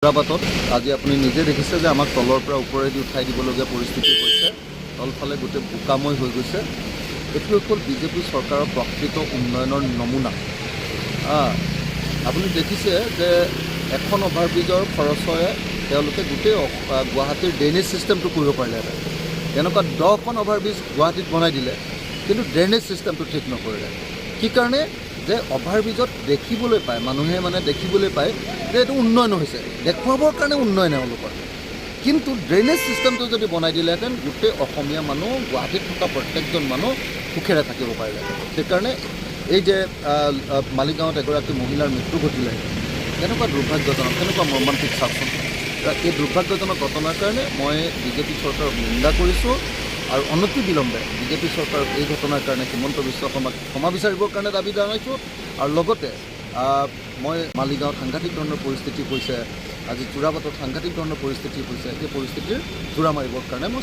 যোৰাবাটত আজি আপুনি নিজে দেখিছে যে আমাক তলৰ পৰা ওপৰেদি উঠাই দিবলগীয়া পৰিস্থিতি হৈছে। তলফালে গোটেই বোকাময় হৈ গৈছে। এইটো হ'ল বিজেপি চৰকাৰৰ প্ৰকৃত উন্নয়নৰ নমুনা। আপুনি দেখিছে যে এখন অভাৰব্ৰিজৰ খৰচৰে তেওঁলোকে গোটেই গুৱাহাটীৰ ড্ৰেইনেজ ছিষ্টেমটো কৰিব পাৰিলেহেঁতেন। এনেকুৱা 10খন অভাৰব্ৰিজ গুৱাহাটীত বনাই দিলে, কিন্তু ড্ৰেইনেজ ছিষ্টেমটো ঠিক নকৰিলে। কি কাৰণে? যে অভাৰব্ৰিজত দেখিবলৈ পায়, মানুহে দেখিবলৈ পায় যে এইটো উন্নয়ন হৈছে, দেখুৱাবৰ কাৰণে উন্নয়ন এওঁলোকৰ। কিন্তু ড্ৰেইনেজ ছিষ্টেমটো যদি বনাই দিলেহেঁতেন, গোটেই অসমীয়া মানুহ, গুৱাহাটীত থকা প্ৰত্যেকজন মানুহ সুখেৰে থাকিব পাৰিলেহেঁতেন। সেইকাৰণে এই যে মালিগাঁৱত এগৰাকী মহিলাৰ মৃত্যু ঘটিলে, কেনেকুৱা দুৰ্ভাগ্যজনক, কেনেকুৱা মৰ্মান্তিক চাওকচোন। এই দুৰ্ভাগ্যজনক ঘটনাৰ কাৰণে মই বিজেপি চৰকাৰক নিন্দা কৰিছোঁ আৰু অনতি বিলম্বে বিজেপি চৰকাৰক এই ঘটনাৰ কাৰণে হিমন্ত বিশ্ব শৰ্মাক ক্ষমা বিচাৰিবৰ কাৰণে দাবী জনাইছোঁ। আৰু লগতে মই মালিগাঁৱত সাংঘাতিক ধৰণৰ পৰিস্থিতি হৈছে, আজি যোৰাবাটত সাংঘাতিক ধৰণৰ পৰিস্থিতি হৈছে, সেই পৰিস্থিতিৰ জোৰা মাৰিবৰ কাৰণে মই